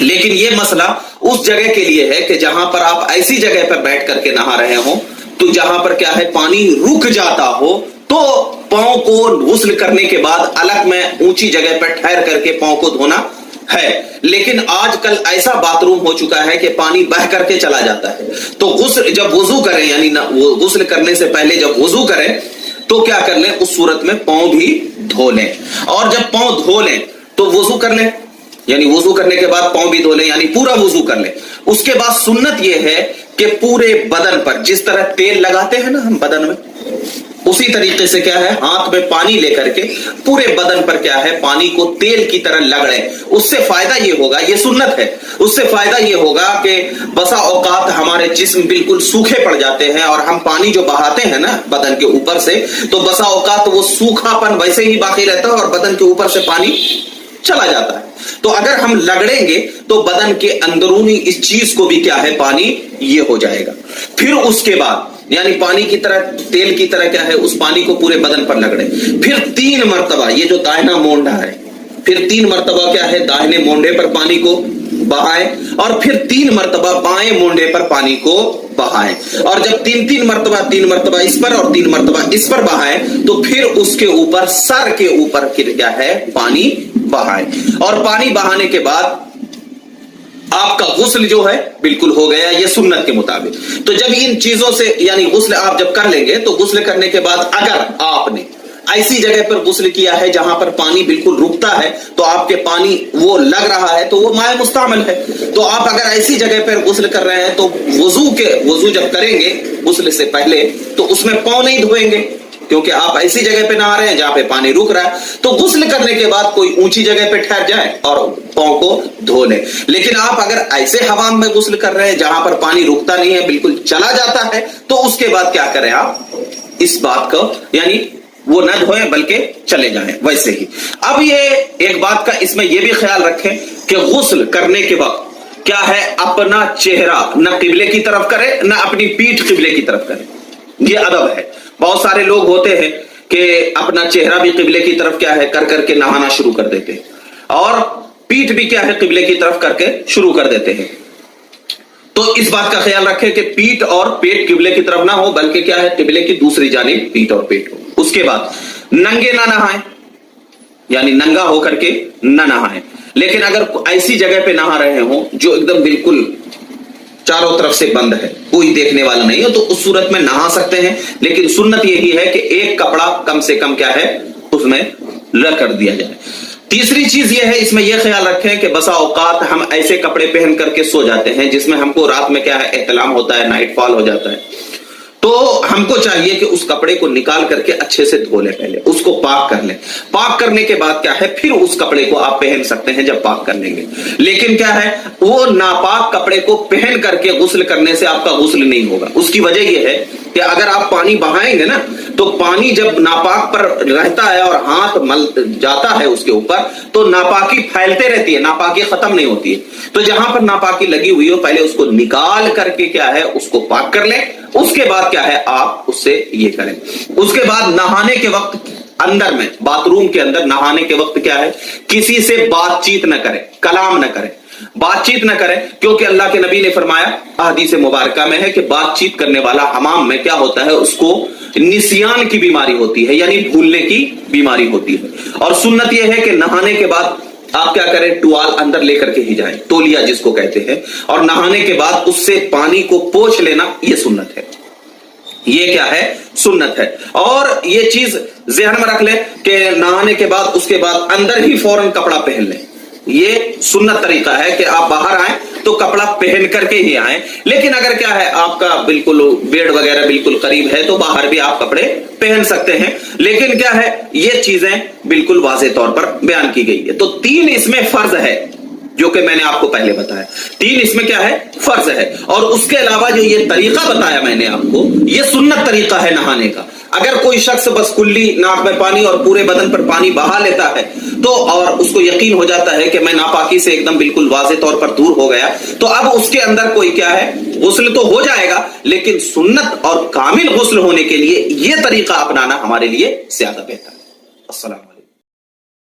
لیکن یہ مسئلہ اس جگہ کے لیے ہے کہ جہاں پر آپ ایسی جگہ پر بیٹھ کر کے نہا رہے ہوں تو جہاں پر کیا ہے پانی رک جاتا ہو تو پاؤں کو غسل کرنے کے بعد الگ میں اونچی جگہ پر ٹھہر کر کے پاؤں کو دھونا ہے. لیکن آج کل ایسا باتھ روم ہو چکا ہے کہ پانی بہ کر کے چلا جاتا ہے. تو غسل جب وضو کریں یعنی غسل کرنے سے پہلے جب وضو کریں تو کیا کر لیں, اس صورت میں پاؤں بھی دھو لیں. اور جب پاؤں دھو لیں تو وضو کر لیں, یعنی وضو کرنے کے بعد پاؤں بھی دھو لیں, یعنی پورا وضو کر لیں. اس کے بعد سنت یہ ہے کہ پورے بدن پر جس طرح تیل لگاتے ہیں نا ہم بدن میں, اسی طریقے سے کیا ہے ہاتھ میں پانی لے کر کے پورے بدن پر کیا ہے پانی کو تیل کی طرح لگڑیں. اس سے فائدہ یہ ہوگا, یہ سنت ہے, اس سے فائدہ یہ ہوگا کہ بسا اوقات ہمارے جسم بالکل سوکھے پڑ جاتے ہیں اور ہم پانی جو بہاتے ہیں نا بدن کے اوپر سے تو بسا اوقات وہ سوکھا پن ویسے ہی باقی رہتا ہے اور بدن کے اوپر سے پانی چلا جاتا ہے. تو اگر ہم لگڑیں گے تو بدن کے اندرونی اس چیز کو بھی کیا ہے پانی یہ ہو جائے گا. پھر اس کے بعد یعنی پانی کی طرح تیل کی طرح کیا ہے اس پانی کو پورے بدن پر لگڑیں. پھر 3 مرتبہ یہ جو داہنا مونڈا ہے پھر 3 مرتبہ کیا ہے داہنے مونڈے پر پانی کو بہائیں اور پھر 3 مرتبہ بائیں مونڈے پر پانی کو بہائیں. اور جب 3 مرتبہ اس پر اور 3 مرتبہ اس پر بہائیں تو پھر اس کے اوپر سر کے اوپر کیا ہے پانی بہائیں. اور پانی بہانے کے بعد آپ کا غسل جو ہے بالکل ہو گیا یہ سنت کے مطابق. تو جب ان چیزوں سے یعنی غسل آپ جب کر لیں گے تو غسل کرنے کے بعد اگر آپ نے ایسی جگہ پر غسل کیا ہے جہاں پر پانی بالکل رکتا ہے تو آپ کے پانی وہ لگ رہا ہے تو وہ مائع مستعمل ہے. تو آپ اگر ایسی جگہ پر غسل کر رہے ہیں تو وضو جب کریں گے غسل سے پہلے تو اس میں پاؤں نہیں دھوئیں گے کیونکہ آپ ایسی جگہ پہ نہا رہے ہیں جہاں پہ پانی رک رہا ہے. تو غسل کرنے کے بعد کوئی اونچی جگہ پہ ٹھہر جائیں اور پاؤں کو دھو لیں. لیکن آپ اگر ایسے حوام میں غسل کر رہے ہیں جہاں پر پانی رکتا نہیں ہے بالکل چلا جاتا ہے تو اس کے بعد کیا کریں آپ اس بات کو یعنی وہ نہ دھوئیں بلکہ چلے جائیں ویسے ہی. اب یہ ایک بات کا اس میں یہ بھی خیال رکھیں کہ غسل کرنے کے وقت کیا ہے اپنا چہرہ نہ قبلے کی طرف کرے نہ اپنی پیٹھ قبلے کی طرف کرے. یہ ادب ہے. بہت سارے لوگ ہوتے ہیں کہ اپنا چہرہ بھی قبلے کی طرف کیا ہے کر کر کے نہانا شروع کر دیتے ہیں اور پیٹھ بھی کیا ہے قبلے کی طرف کر کے شروع کر دیتے ہیں. تو اس بات کا خیال رکھیں کہ پیٹھ اور پیٹ قبلے کی طرف نہ ہو بلکہ کیا ہے قبلے کی دوسری جانب پیٹھ اور پیٹ ہو. اس کے بعد ننگے نہ نہائیں یعنی ننگا ہو کر کے نہ نہائیں. لیکن اگر ایسی جگہ پہ نہا رہے ہوں جو ایک دم بالکل چاروں طرف سے بند ہے کوئی دیکھنے والا نہیں ہے تو اس صورت میں نہا سکتے ہیں. لیکن سنت یہی ہے کہ ایک کپڑا کم سے کم کیا ہے اس میں رکھ کر دیا جائے. تیسری چیز یہ ہے اس میں یہ خیال رکھیں کہ بسا اوقات ہم ایسے کپڑے پہن کر کے سو جاتے ہیں جس میں ہم کو رات میں کیا ہے احتلام ہوتا ہے نائٹ فال ہو جاتا ہے. تو ہم کو چاہیے کہ اس کپڑے کو نکال کر کے اچھے سے دھو لیں, پہلے اس کو پاک کر لیں. پاک کرنے کے بعد کیا ہے پھر اس کپڑے کو آپ پہن سکتے ہیں جب پاک کر لیں گے. لیکن کیا ہے وہ ناپاک کپڑے کو پہن کر کے غسل کرنے سے آپ کا غسل نہیں ہوگا. اس کی وجہ یہ ہے کہ اگر آپ پانی بہائیں گے نا تو پانی جب ناپاک پر رہتا ہے اور ہاتھ مل جاتا ہے اس کے اوپر تو ناپاکی پھیلتے رہتی ہے, ناپاکی ختم نہیں ہوتی ہے. تو جہاں پر ناپاکی لگی ہوئی ہو پہلے اس کو نکال کر کے کیا ہے اس کو پاک کر لیں. اس کے بعد کیا ہے آپ اس سے یہ کریں. اس کے بعد نہانے کے وقت اندر میں باتھ روم کے اندر نہانے کے وقت کیا ہے کسی سے بات چیت نہ کریں, کلام نہ کریں, بات چیت نہ کریں. کیونکہ اللہ کے نبی نے فرمایا حدیث مبارکہ میں ہے کہ بات چیت کرنے والا حمام میں کیا ہوتا ہے اس کو نسیان کی بیماری ہوتی ہے یعنی بھولنے کی بیماری ہوتی ہے. اور سنت یہ ہے کہ نہانے کے بعد آپ کیا کریں ٹوال اندر لے کر کے ہی جائیں, تولیا جس کو کہتے ہیں, اور نہانے کے بعد اس سے پانی کو پوچھ لینا یہ سنت ہے. یہ کیا ہے سنت ہے. اور یہ چیز ذہن میں رکھ لیں کہ نہانے کے بعد اس کے بعد اندر ہی فوراً کپڑا پہن لیں. یہ سنت طریقہ ہے کہ آپ باہر آئیں تو کپڑا پہن کر کے ہی آئیں. لیکن اگر کیا ہے آپ کا بالکل بیڈ وغیرہ بالکل قریب ہے تو باہر بھی آپ کپڑے پہن سکتے ہیں. لیکن کیا ہے یہ چیزیں بالکل واضح طور پر بیان کی گئی ہے. تو 3 اس میں فرض ہے جو کہ میں نے آپ کو پہلے بتایا. 3 اس میں کیا ہے فرض ہے. اور اس کے علاوہ جو یہ طریقہ بتایا میں نے آپ کو یہ سنت طریقہ ہے نہانے کا. اگر کوئی شخص بس کلی ناک میں پانی اور پورے بدن پر پانی بہا لیتا ہے تو اور اس کو یقین ہو جاتا ہے کہ میں ناپاکی سے ایک دم بالکل واضح طور پر دور ہو گیا تو اب اس کے اندر کوئی کیا ہے غسل تو ہو جائے گا. لیکن سنت اور کامل غسل ہونے کے لیے یہ طریقہ اپنانا ہمارے لیے زیادہ بہتر ہے. السلام